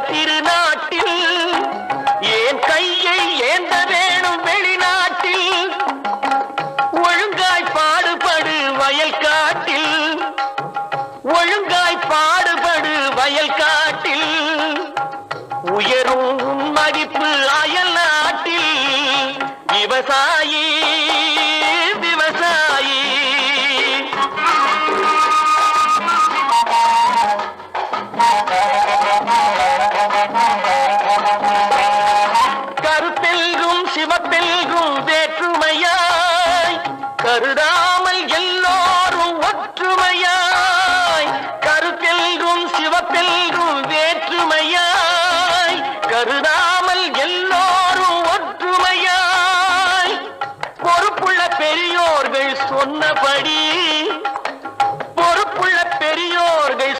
திருநாட்டில் ஏன் கையை ஏந்த வேணும் வெளிநாட்டில் ஒழுங்காய் பாடுபடு வயல் காட்டில் ஒழுங்காய் பாடுபடு வயல் காட்டில் உயரும் மதிப்பு அயல் நாட்டில் விவசாயி விவசாயி கருத்தெல்கும் சிவப்பெல்கும் வேற்றுமையாய் கருதாமல் எல்லோரும் ஒற்றுமையாய் கருத்தெல்கும் சிவப்பெல்கும்